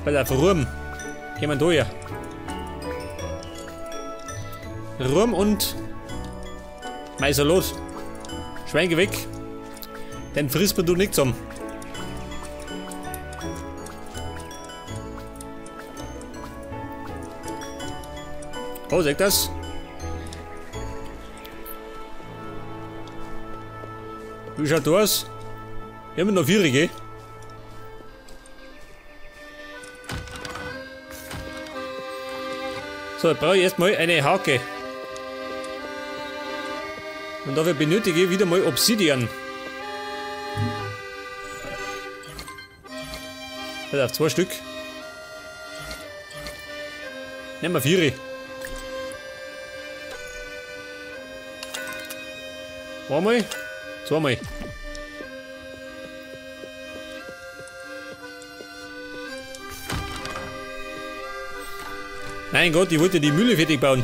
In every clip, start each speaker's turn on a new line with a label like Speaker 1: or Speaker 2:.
Speaker 1: Pass auf, Ruhm. Gehen wir da her. Ruhm und mein Salat. Schwein, geh weg. Den frisst man du nichts um. Oh, seht das? Wie schaut das aus? Wir haben noch 4, gell? So, jetzt brauche ich erstmal eine Hake. Und dafür benötige ich wieder mal Obsidian. Also auf 2 Stück. Nehmen wir 4. Einmal, 2-mal. Mein Gott, ich wollte die Mühle fertig bauen.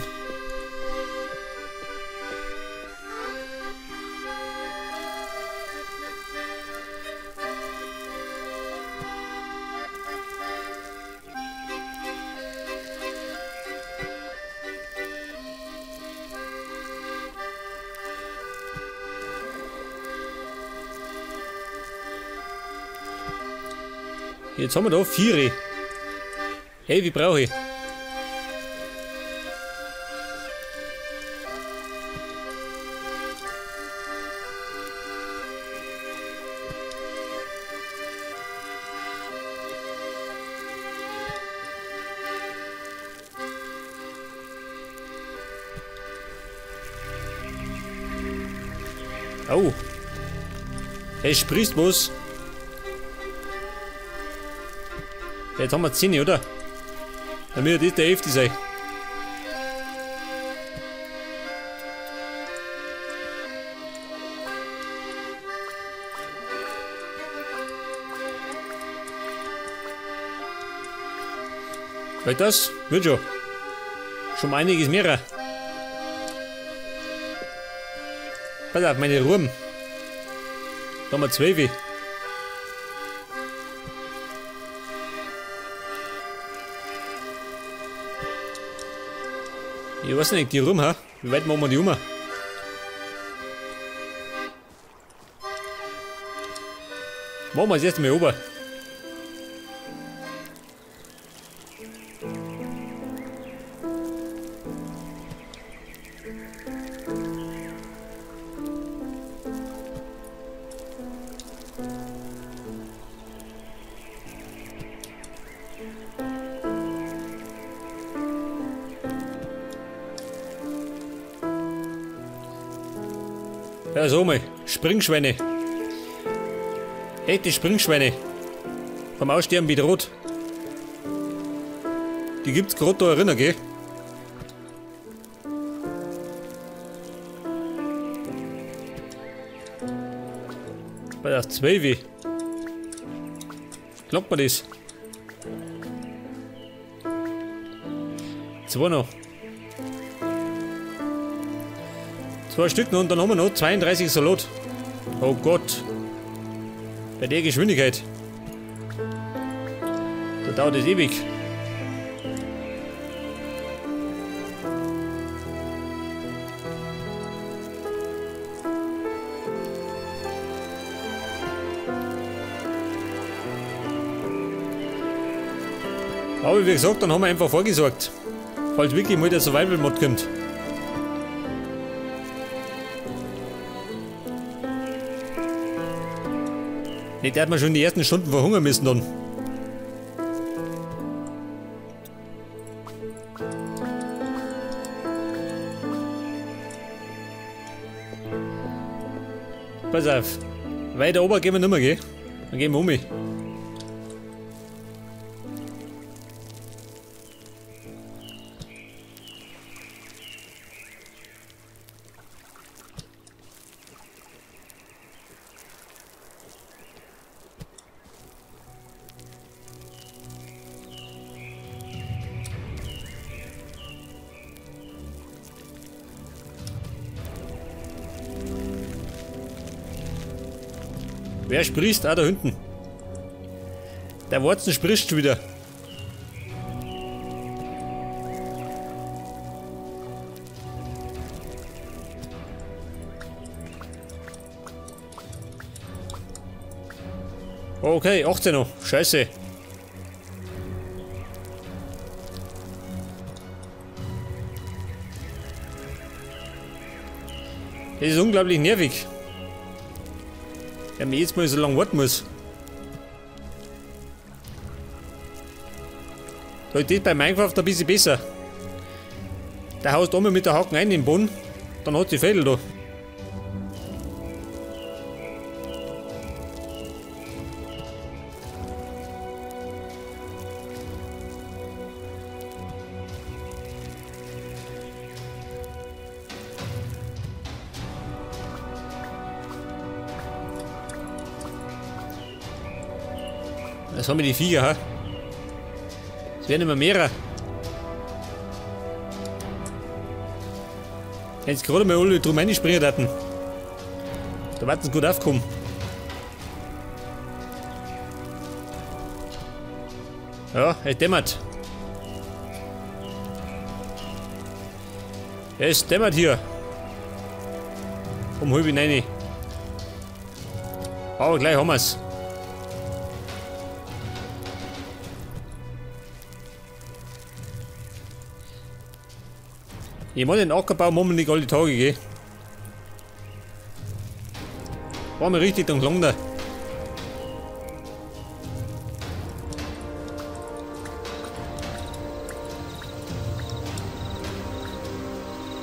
Speaker 1: Jetzt haben wir da 4. Hey, wie brauche ich? Oh. Es sprießt was. Jetzt haben wir 10, oder? Dann wird das der 11. sein. Weil das wird schon. Schon mal einiges mehr. Pass auf, meine Ruhm. Da haben wir 12. Ich weiß nicht, die rum, ha? Wie weit machen wir die um? Machen wir es erst mal oben. Ja, so mal. Springschweine. Echte Springschweine. Vom Aussterben bedroht. Die gibt's gerade da drinnen, gell? Bei der 12. Klappt man das? 2 noch. 2 Stück noch und dann haben wir noch 32 Salat. Oh Gott. Bei der Geschwindigkeit. Da dauert es ewig. Aber wie gesagt, dann haben wir einfach vorgesorgt. Falls wirklich mal der Survival-Mod kommt. Nicht, dass wir schon die ersten Stunden verhungern müssen dann. Pass auf. Weiter oben gehen wir nicht mehr, gell? Dann gehen wir um. Wer sprießt? Ah, da hinten. Der Watson spricht schon wieder. Okay, 18 noch. Scheiße. Das ist unglaublich nervig. Wenn man jetzt mal so lange warten muss. Da geht bei Minecraft ein bisschen besser. Da haust du einmal mit der Haken ein in den Boden, dann hat die Fädel da. Das haben wir die Viecher, ha? Es werden immer mehrer. Jetzt gerade mal alle drum reinspringen hatten. Da wird es gut aufkommen. Ja, es dämmert. Es dämmert hier. Um halb rein. Aber gleich haben wir es. Ich mache den Ackerbau momentan alle Tage, gell? War mir richtig dann lang da.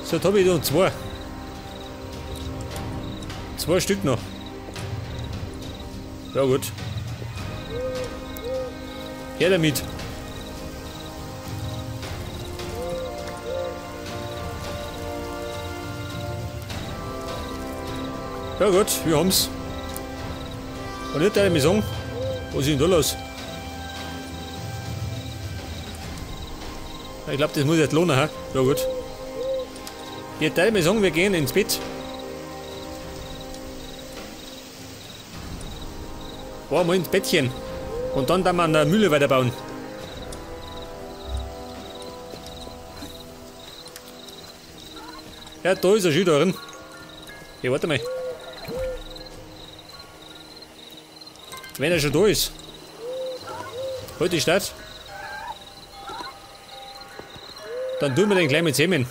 Speaker 1: So, jetzt habe ich da zwei. Zwei Stück noch. Ja gut. Her damit. Ja gut, wir haben's. Und jetzt darf ich mir sagen, was ist denn da los? Ich glaube, das muss jetzt lohnen, ha? Ja gut. Jetzt darf ich mir sagen, wir gehen ins Bett. Mal ins Bettchen. Und dann wir an der Mühle weiterbauen. Ja, da ist er schon drin. Hey, warte mal. Wenn er schon da ist. Halt die Stadt. Dann tun wir den gleich mit Semen.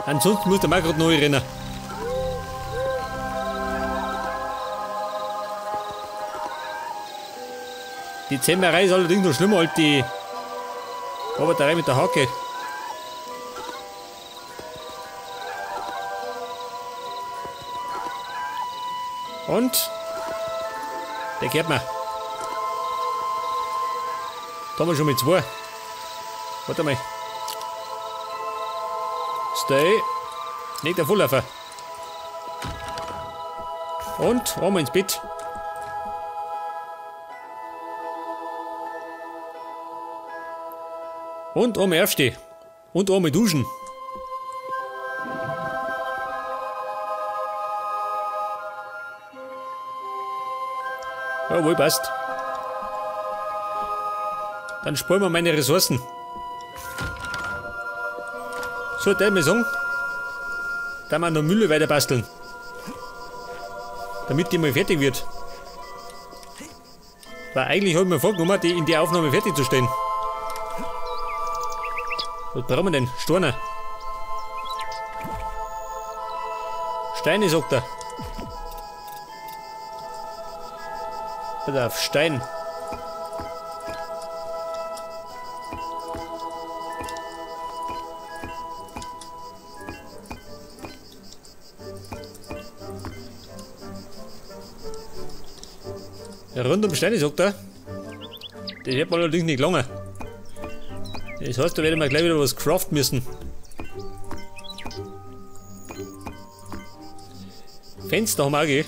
Speaker 1: Ansonsten muss der mal gerade neu rennen. Die Zähmerei ist allerdings noch schlimmer als die Arbeiterei mit der Hacke. Und der gehört mir. Da haben wir schon mit zwei. Warte mal. Stay. Nicht der Volllaufer. Und einmal ins Bett. Und einmal aufstehen. Und einmal duschen. Jawohl, passt. Dann sparen wir meine Ressourcen. So, darf ich mal sagen, da wir an der Mühle weiter basteln. Damit die mal fertig wird. Weil eigentlich habe ich mir vorgenommen, die in der Aufnahme fertig zu stellen. Was brauchen wir denn? Steine. Steine, sagt er. Pass auf, Stein. Ja, rund um Steine, sagt er. Das wird man allerdings nicht lange. Das heißt, da werden wir gleich wieder was craften müssen. Fenster haben wir auch, gell?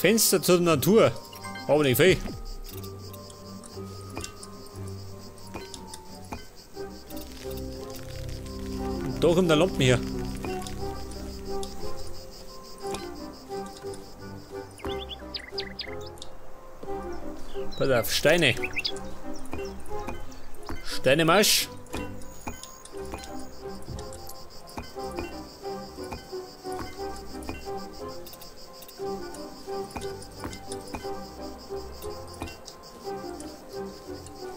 Speaker 1: Fenster zur Natur. Aber nicht viel. Und da kommt der Lampen her. Pass auf, Steine. Steine Marsch.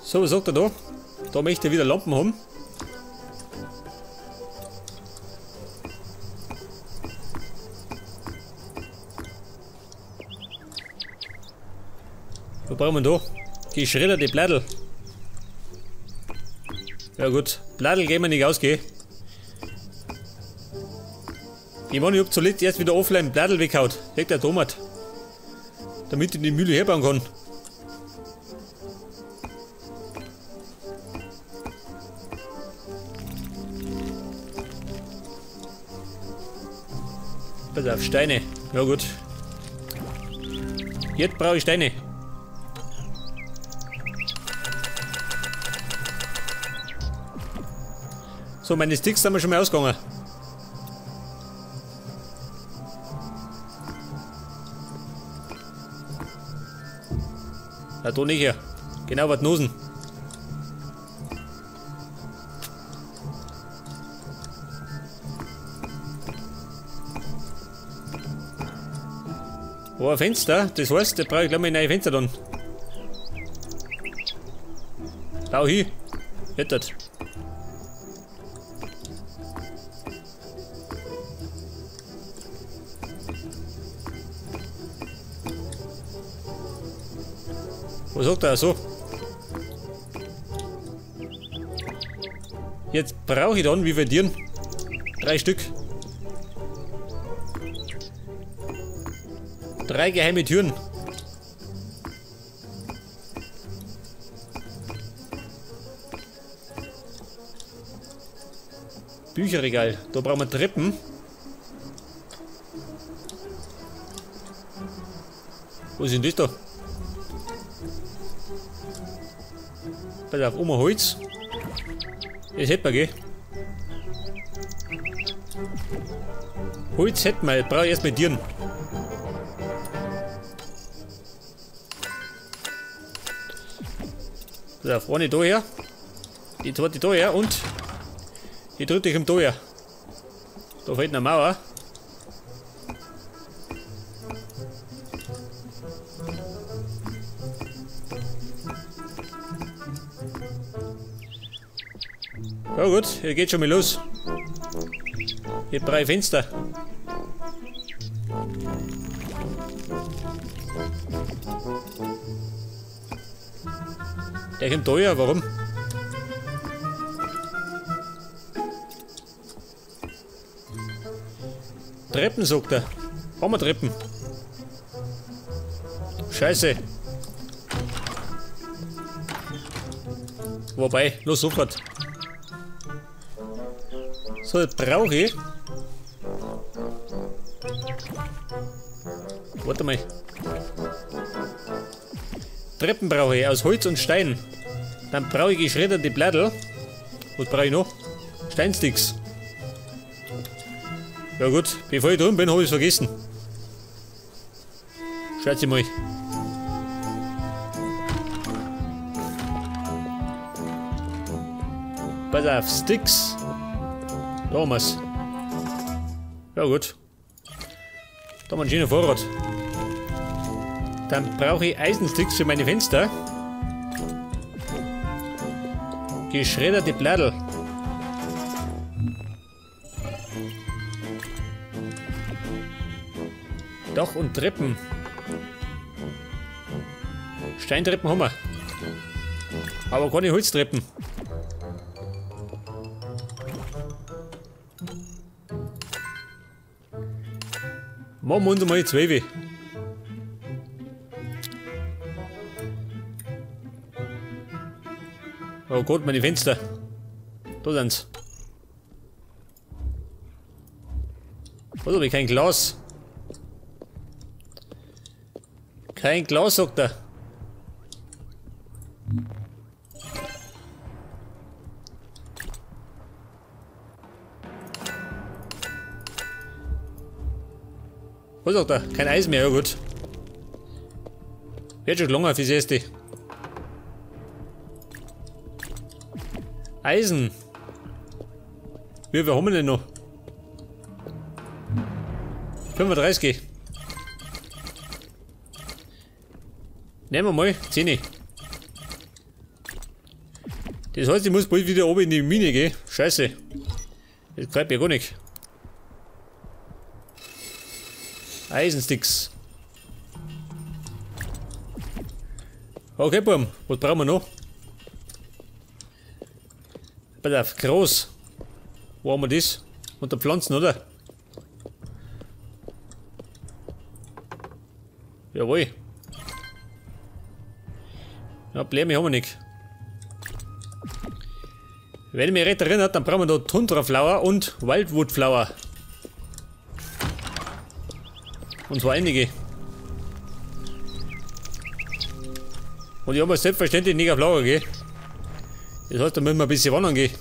Speaker 1: So, was sagt er da? Da möchte er wieder Lampen haben. Was brauchen wir da? Geschredderte Blättel. Ja gut, Blättel gehen wir nicht ausgehen. Ich meine, ich hab zuletzt erst wieder offline Blättel weggehaut. Weg der Tomat. Damit ich die Mühle herbauen kann. Pass auf, Steine. Ja gut. Jetzt brauche ich Steine. So, meine Sticks sind wir schon mal ausgegangen. Na, da nicht her. Genau, was Nosen. Oh, ein Fenster. Das heißt, da brauche ich gleich mal ein neues Fenster dann. Bau hin. Jettet. Was sagt er? So. Jetzt brauche ich dann, wie viel Tieren? 3 Stück. 3 geheime Türen. Bücherregal. Da brauchen wir Treppen. Was ist denn das da? Pass auf, Oma Holz. Das hätten wir, gell? Holz hätten wir, jetzt brauche ich erst mal Tieren. Pass auf, eine da her. Die zweite da her und die dritte kommt da her. Da fehlt eine Mauer. Ja gut, hier geht schon mal los. Hier 3 Fenster. Der kommt da her, warum? Treppen, sagt er. Haben wir Treppen? Scheiße. Wobei, los sofort. So, jetzt brauche ich. Warte mal. Treppen brauche ich aus Holz und Stein. Dann brauche ich geschredderte Blättel. Was brauche ich noch? Steinsticks. Ja gut, bevor ich drin bin, habe ich es vergessen. Schaut sie mal. Pass auf, Sticks. Da haben wir's. Ja gut. Da haben wir einen schönen Vorrat. Dann brauche ich Eisensticks für meine Fenster. Geschredderte Blättel. Dach und Treppen. Steintreppen haben wir. Aber keine Holztreppen. Machen wir uns mal 12. Oh Gott, meine Fenster. Da sind's. Was habe ich? Kein Glas. Kein Glas, sagt er. Was sagt er? Kein Eis mehr, ja gut. Wird schon lange fürs Erste. Eisen. Wie viel haben wir denn noch? 35. Nehmen wir mal 10. Das heißt, ich muss bald wieder oben in die Mine gehen. Scheiße. Das gefällt mir gar nicht. Eisensticks. Okay, Bum. Was brauchen wir noch? Pass auf, groß. Wo haben wir das? Unter Pflanzen, oder? Jawohl. Ja, Bläme haben wir nicht. Wenn ich mich recht erinnere, dann brauchen wir da Tundra Flower und Wildwood Flower. Und zwar einige. Und ich habe selbstverständlich nicht auf Lager gehen. Das heißt, da müssen wir ein bisschen wandern gehen.